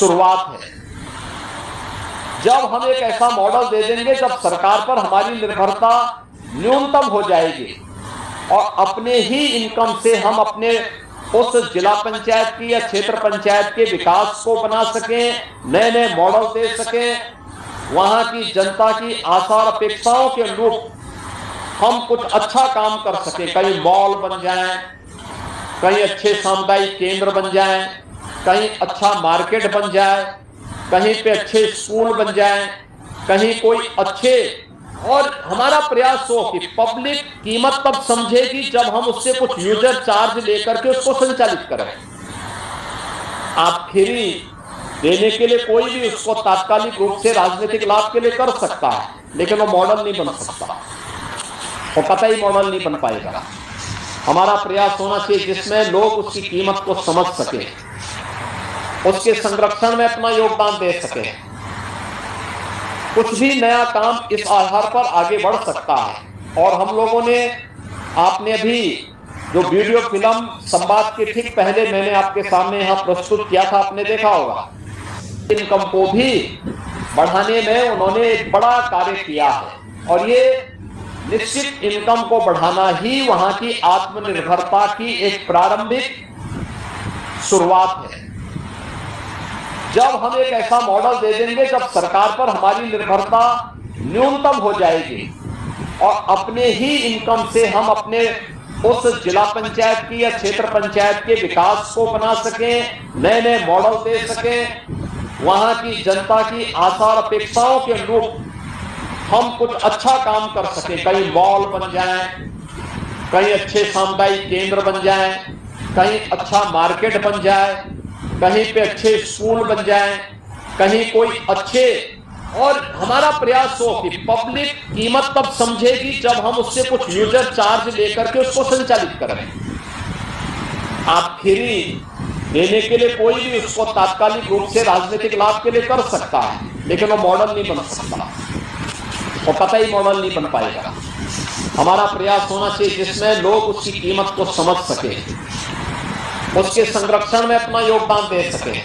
शुरुआत है। जब हम एक ऐसा मॉडल दे देंगे जब सरकार पर हमारी निर्भरता न्यूनतम हो जाएगी और अपने ही इनकम से हम अपने उस जिला पंचायत की या क्षेत्र पंचायत के विकास को बना सकें, नए नए मॉडल दे सकें, वहां की जनता की आशा और अपेक्षाओं के अनुरूप हम कुछ अच्छा काम कर सकें। कहीं मॉल बन जाएं, कहीं अच्छे सामुदायिक केंद्र बन जाएं, कहीं अच्छा मार्केट बन जाए, कहीं पे अच्छे स्कूल बन जाएं, कहीं कोई अच्छे, और हमारा प्रयास हो कि पब्लिक कीमत तब समझेगी जब हम उससे कुछ यूजर चार्ज लेकर के उसको संचालित करें। आप फ्री देने के लिए कोई भी उसको तात्कालिक रूप से राजनीतिक लाभ के लिए कर सकता है, लेकिन वो मॉडल नहीं बन सकता, वो कतई मॉडल नहीं बन पाएगा। हमारा प्रयास होना चाहिए जिसमें लोग उसकी कीमत को समझ सके, उसके संरक्षण में अपना योगदान दे सके। कुछ भी नया काम इस आधार पर आगे बढ़ सकता है। और हम लोगों ने, आपने भी जो वीडियो फिल्म संवाद के ठीक पहले मैंने आपके सामने यहाँ प्रस्तुत किया था, आपने देखा होगा, इनकम को भी बढ़ाने में उन्होंने एक बड़ा कार्य किया है। और ये निश्चित इनकम को बढ़ाना ही वहां की आत्मनिर्भरता की एक प्रारंभिक शुरुआत है। जब हम एक ऐसा मॉडल दे देंगे जब सरकार पर हमारी निर्भरता न्यूनतम हो जाएगी और अपने ही इनकम से हम अपने उस जिला पंचायत की या क्षेत्र पंचायत के विकास को बना सकें, नए नए मॉडल दे सकें, वहां की जनता की आशा और अपेक्षाओं के अनुरूप हम कुछ अच्छा काम कर सकें। कहीं मॉल बन जाएं, कहीं अच्छे सामुदायिक केंद्र बन जाएं, कहीं अच्छा मार्केट बन जाए, कहीं पे अच्छे स्कूल बन जाएं, कहीं कोई अच्छे, और हमारा प्रयास हो कि पब्लिक कीमत तब समझेगी जब हम उससे कुछ यूजर चार्ज लेकर के उसको संचालित करें। आप फ्री देने के लिए कोई भी उसको तात्कालिक रूप से राजनीतिक लाभ के लिए कर सकता है, लेकिन वो मॉडल नहीं बन सकता, वो कतई मॉडल नहीं बन पाएगा। हमारा प्रयास होना चाहिए जिसमें लोग उसकी कीमत को समझ सके, उसके संरक्षण में अपना योगदान दे सके।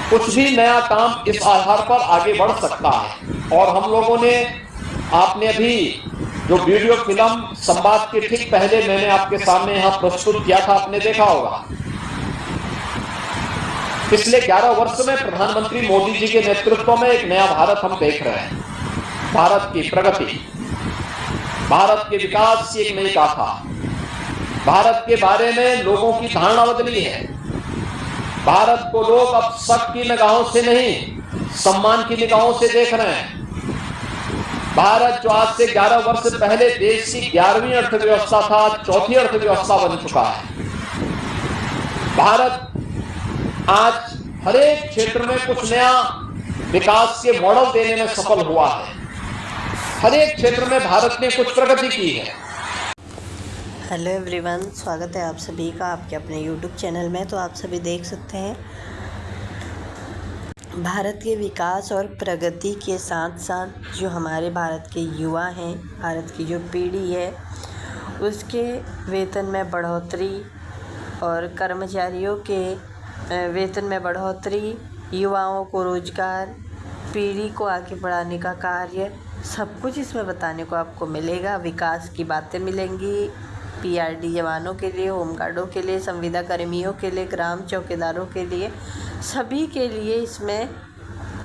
कुछ भी नया काम इस आधार पर आगे बढ़ सकता है। और हम लोगों ने, आपने भी जो वीडियो फिल्म संवाद के ठीक पहले मैंने आपके सामने यहाँ प्रस्तुत किया था, आपने देखा होगा, पिछले 11 वर्ष में प्रधानमंत्री मोदी जी के नेतृत्व में एक नया भारत हम देख रहे हैं। भारत की प्रगति, भारत के विकास की एक नई गाथा, भारत के बारे में लोगों की धारणा बदली है। भारत को लोग अब शक की निगाहों से नहीं, सम्मान की निगाहों से देख रहे हैं। भारत जो आज से 11 वर्ष पहले देश की 11वीं अर्थव्यवस्था था, चौथी अर्थव्यवस्था बन चुका है। भारत आज हर एक क्षेत्र में कुछ नया विकास के मॉडल देने में सफल हुआ है। हर एक क्षेत्र में भारत ने कुछ प्रगति की है। हेलो एवरीवन, स्वागत है आप सभी का आपके अपने यूट्यूब चैनल में। तो आप सभी देख सकते हैं भारत के विकास और प्रगति के साथ साथ जो हमारे भारत के युवा हैं, भारत की जो पीढ़ी है, उसके वेतन में बढ़ोतरी और कर्मचारियों के वेतन में बढ़ोतरी, युवाओं को रोजगार, पीढ़ी को आगे बढ़ाने का कार्य, सब कुछ इसमें बताने को आपको मिलेगा। विकास की बातें मिलेंगी पीआरडी जवानों के लिए, होमगार्डों के लिए, संविदा कर्मियों के लिए, ग्राम चौकीदारों के लिए, सभी के लिए इसमें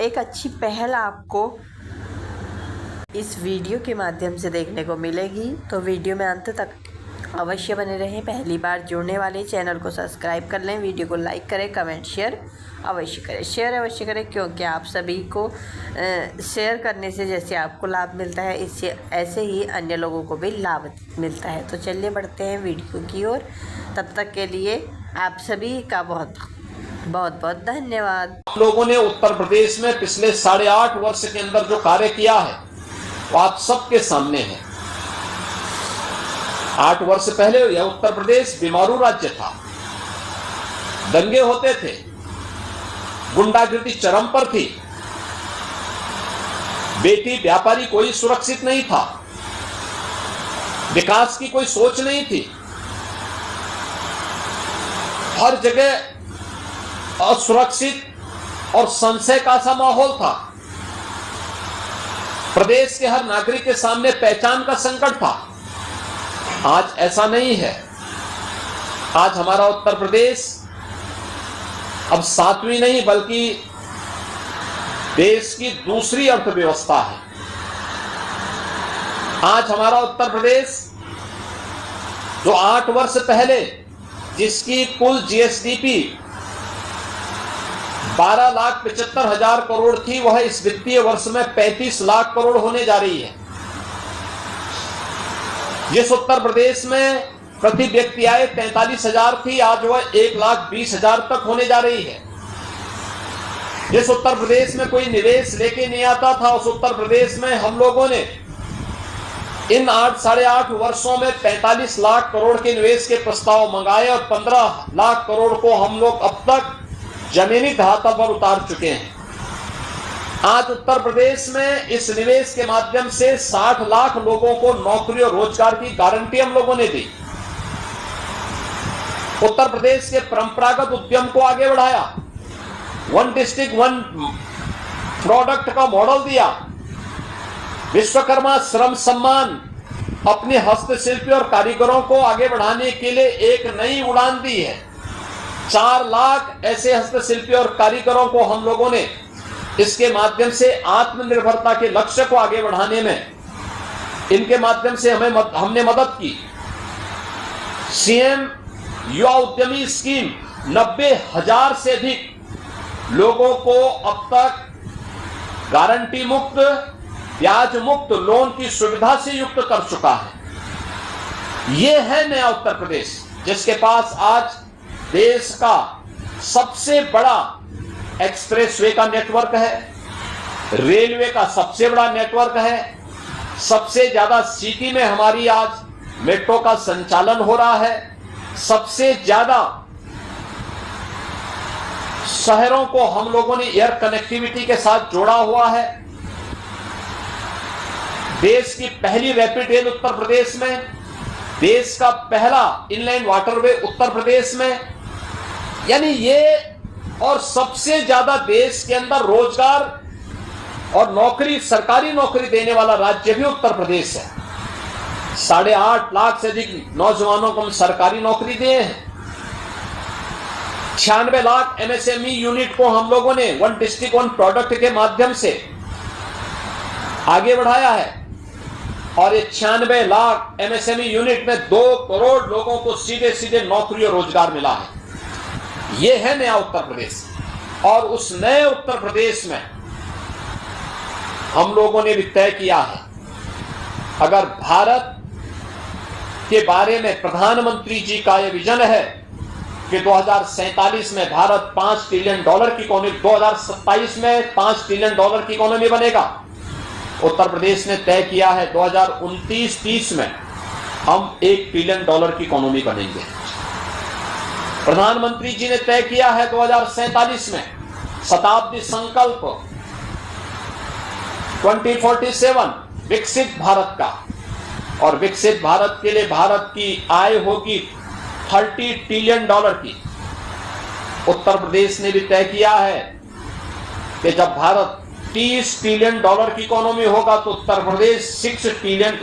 एक अच्छी पहल आपको इस वीडियो के माध्यम से देखने को मिलेगी। तो वीडियो में अंत तक अवश्य बने रहें। पहली बार जुड़ने वाले चैनल को सब्सक्राइब कर लें, वीडियो को लाइक करें, कमेंट शेयर अवश्य करें, शेयर अवश्य करें, क्योंकि आप सभी को शेयर करने से जैसे आपको लाभ मिलता है, इससे ऐसे ही अन्य लोगों को भी लाभ मिलता है। तो चलिए बढ़ते हैं वीडियो की ओर। तब तक के लिए आप सभी का बहुत बहुत धन्यवाद। लोगों ने उत्तर प्रदेश में पिछले 8.5 वर्ष के अंदर जो कार्य किया है वो आप सबके सामने है। 8 वर्ष पहले यह उत्तर प्रदेश बीमारू राज्य था, दंगे होते थे, गुंडागिर्दी चरम पर थी, बेटी व्यापारी कोई सुरक्षित नहीं था, विकास की कोई सोच नहीं थी। हर जगह असुरक्षित और संशय का सा माहौल था। प्रदेश के हर नागरिक के सामने पहचान का संकट था। आज ऐसा नहीं है। आज हमारा उत्तर प्रदेश अब 7वीं नहीं बल्कि देश की दूसरी अर्थव्यवस्था है। आज हमारा उत्तर प्रदेश जो 8 वर्ष पहले जिसकी कुल जीएसडीपी 12,75,000 करोड़ थी, वह इस वित्तीय वर्ष में 35 लाख करोड़ होने जा रही है। जिस उत्तर प्रदेश में प्रति व्यक्ति आय 43,000 थी, आज वह 1,20,000 तक होने जा रही है। जिस उत्तर प्रदेश में कोई निवेश लेके नहीं आता था, उस उत्तर प्रदेश में हम लोगों ने इन 8-8.5 वर्षों में 45 लाख करोड़ के निवेश के प्रस्ताव मंगाए और 15 लाख करोड़ को हम लोग अब तक जमीनी धरातल पर उतार चुके हैं। आज उत्तर प्रदेश में इस निवेश के माध्यम से 60 लाख लोगों को नौकरी और रोजगार की गारंटी हम लोगों ने दी। उत्तर प्रदेश के परंपरागत उद्यम को आगे बढ़ाया, 1 डिस्ट्रिक्ट 1 प्रोडक्ट का मॉडल दिया, विश्वकर्मा श्रम सम्मान अपने हस्तशिल्पी और कारीगरों को आगे बढ़ाने के लिए एक नई उड़ान दी है। 4 लाख ऐसे हस्तशिल्पी और कारीगरों को हम लोगों ने इसके माध्यम से आत्मनिर्भरता के लक्ष्य को आगे बढ़ाने में इनके माध्यम से हमने मदद की। सीएम युवा उद्यमी स्कीम 90,000 से अधिक लोगों को अब तक गारंटी मुक्त, ब्याज मुक्त लोन की सुविधा से युक्त कर चुका है। यह है नया उत्तर प्रदेश, जिसके पास आज देश का सबसे बड़ा एक्सप्रेसवे का नेटवर्क है, रेलवे का सबसे बड़ा नेटवर्क है, सबसे ज्यादा सिटी में हमारी आज मेट्रो का संचालन हो रहा है, सबसे ज्यादा शहरों को हम लोगों ने एयर कनेक्टिविटी के साथ जोड़ा हुआ है। देश की पहली रैपिड रेल उत्तर प्रदेश में, देश का पहला इनलाइन वाटरवे उत्तर प्रदेश में, यानी ये और सबसे ज्यादा देश के अंदर रोजगार और नौकरी, सरकारी नौकरी देने वाला राज्य भी उत्तर प्रदेश है। 8.5 लाख से अधिक नौजवानों को हम सरकारी नौकरी दिए हैं। 96 लाख एमएसएमई यूनिट को हम लोगों ने 1 डिस्ट्रिक्ट 1 प्रोडक्ट के माध्यम से आगे बढ़ाया है और ये 96 लाख एमएसएमई यूनिट में 2 करोड़ लोगों को सीधे सीधे नौकरी और रोजगार मिला है। ये है नया उत्तर प्रदेश। और उस नए उत्तर प्रदेश में हम लोगों ने भी तय किया है, अगर भारत के बारे में प्रधानमंत्री जी का यह विजन है कि 2047 में भारत $5 ट्रिलियन की इकोनॉमी, 2027 में $5 ट्रिलियन की इकोनॉमी बनेगा। उत्तर प्रदेश ने तय किया है 2029-30 में हम $1 ट्रिलियन की इकोनॉमी बनेंगे। प्रधानमंत्री जी ने तय किया है 2047 में शताब्दी संकल्प 2047 विकसित भारत का, और विकसित भारत के लिए भारत की आय होगी $30 ट्रिलियन की। उत्तर प्रदेश ने भी तय किया है कि जब भारत $30 ट्रिलियन की इकोनॉमी होगा तो उत्तर प्रदेश $6 ट्रिलियन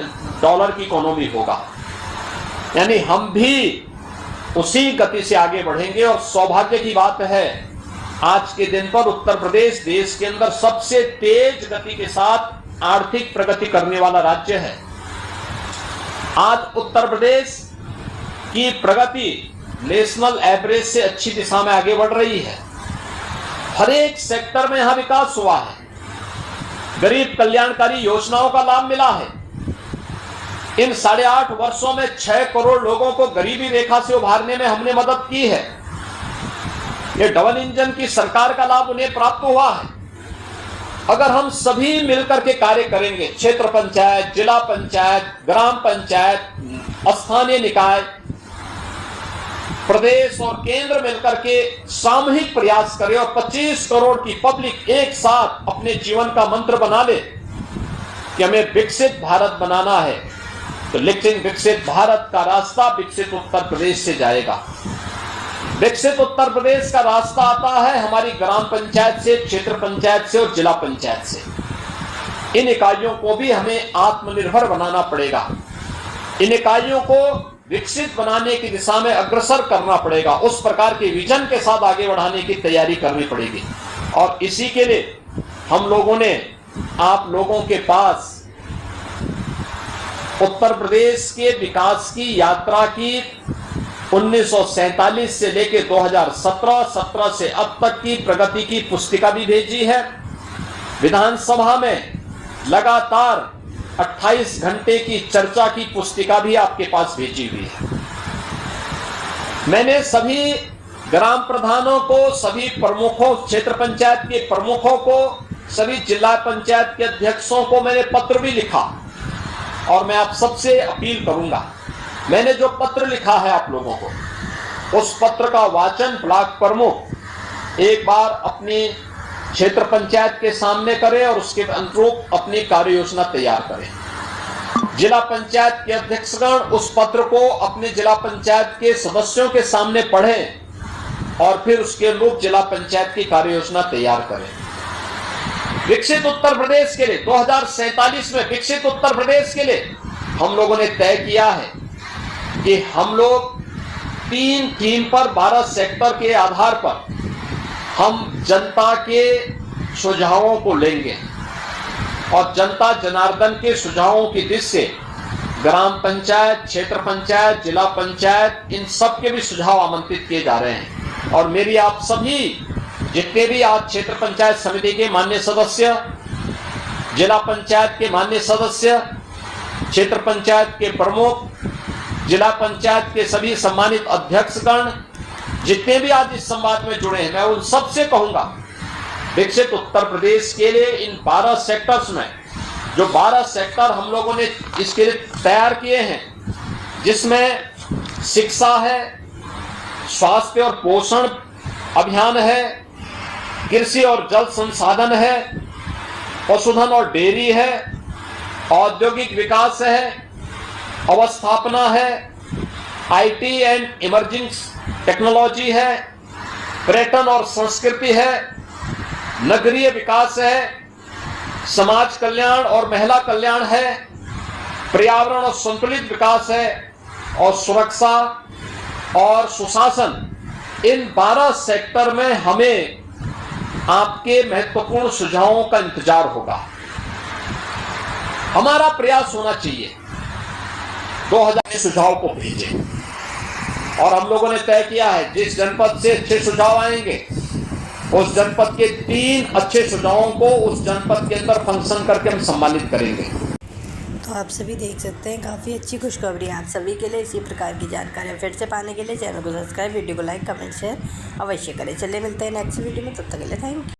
की इकोनॉमी होगा। यानी हम भी उसी गति से आगे बढ़ेंगे। और सौभाग्य की बात है, आज के दिन पर उत्तर प्रदेश देश के अंदर सबसे तेज गति के साथ आर्थिक प्रगति करने वाला राज्य है। आज उत्तर प्रदेश की प्रगति नेशनल एवरेज से अच्छी दिशा में आगे बढ़ रही है। हर एक सेक्टर में यहां विकास हुआ है। गरीब कल्याणकारी योजनाओं का लाभ मिला है। इन 8.5 वर्षों में 6 करोड़ लोगों को गरीबी रेखा से उभारने में हमने मदद की है। ये डबल इंजन की सरकार का लाभ उन्हें प्राप्त हुआ है। अगर हम सभी मिलकर के कार्य करेंगे, क्षेत्र पंचायत, जिला पंचायत, ग्राम पंचायत, स्थानीय निकाय, प्रदेश और केंद्र मिलकर के सामूहिक प्रयास करें और 25 करोड़ की पब्लिक एक साथ अपने जीवन का मंत्र बना ले कि हमें विकसित भारत बनाना है, तो लेकिन विकसित भारत का रास्ता विकसित उत्तर प्रदेश से जाएगा। विकसित उत्तर प्रदेश का रास्ता आता है हमारी ग्राम पंचायत से, क्षेत्र पंचायत से और जिला पंचायत से। इन इकाइयों को भी हमें आत्मनिर्भर बनाना पड़ेगा, इन इकाइयों को विकसित बनाने की दिशा में अग्रसर करना पड़ेगा, उस प्रकार के विजन के साथ आगे बढ़ाने की तैयारी करनी पड़ेगी। और इसी के लिए हम लोगों ने आप लोगों के पास उत्तर प्रदेश के विकास की यात्रा की 1947 से लेकर 2017 से अब तक की प्रगति की पुस्तिका भी भेजी है। विधानसभा में लगातार 28 घंटे की चर्चा की पुस्तिका भी आपके पास भेजी हुई है। मैंने सभी ग्राम प्रधानों को, सभी प्रमुखों, क्षेत्र पंचायत के प्रमुखों को, सभी जिला पंचायत के अध्यक्षों को मैंने पत्र भी लिखा और मैं आप सबसे अपील करूंगा, मैंने जो पत्र लिखा है आप लोगों को, उस पत्र का वाचन ब्लॉक प्रमुख एक बार अपनी क्षेत्र पंचायत के सामने करें और उसके अनुरूप अपनी कार्य योजना तैयार करें। जिला पंचायत के अध्यक्षगण उस पत्र को अपने जिला पंचायत के सदस्यों के सामने पढ़ें और फिर उसके अनुरूप जिला पंचायत की कार्य योजना तैयार करें। विकसित उत्तर प्रदेश के लिए 2047 में विकसित उत्तर प्रदेश के लिए हम लोगों ने तय किया है कि हम लोग 3 थीम पर 12 सेक्टर के आधार पर हम जनता के सुझावों को लेंगे और जनता जनार्दन के सुझावों की दिशा से ग्राम पंचायत, क्षेत्र पंचायत, जिला पंचायत, इन सब के भी सुझाव आमंत्रित किए जा रहे हैं। और मेरी आप सभी जितने भी आज क्षेत्र पंचायत समिति के माननीय सदस्य, जिला पंचायत के माननीय सदस्य, क्षेत्र पंचायत के प्रमुख, जिला पंचायत के सभी सम्मानित अध्यक्षगण, जितने भी आज इस संवाद में जुड़े हैं, मैं उन सबसे कहूंगा विकसित उत्तर प्रदेश के लिए इन 12 सेक्टर्स में, जो 12 सेक्टर हम लोगों ने इसके लिए तैयार किए हैं, जिसमें शिक्षा है, स्वास्थ्य और पोषण अभियान है, कृषि और जल संसाधन है, पशुधन और डेयरी है, औद्योगिक विकास है, अवस्थापना है, आईटी एंड इमर्जिंग टेक्नोलॉजी है, पर्यटन और संस्कृति है, नगरीय विकास है, समाज कल्याण और महिला कल्याण है, पर्यावरण और संतुलित विकास है और सुरक्षा और सुशासन। इन 12 सेक्टर में हमें आपके महत्वपूर्ण सुझावों का इंतजार होगा। हमारा प्रयास होना चाहिए 2000 सुझाव को भेजें और हम लोगों ने तय किया है जिस जनपद से अच्छे सुझाव आएंगे उस जनपद के 3 अच्छे सुझावों को उस जनपद के अंदर फंक्शन करके हम सम्मानित करेंगे। तो आप सभी देख सकते हैं, काफ़ी अच्छी खुशखबरी आप सभी के लिए। इसी प्रकार की जानकारी फिर से पाने के लिए चैनल को सब्सक्राइब, वीडियो को लाइक, कमेंट, शेयर अवश्य करें। चलिए मिलते हैं नेक्स्ट वीडियो में, तब तक के लिए थैंक यू।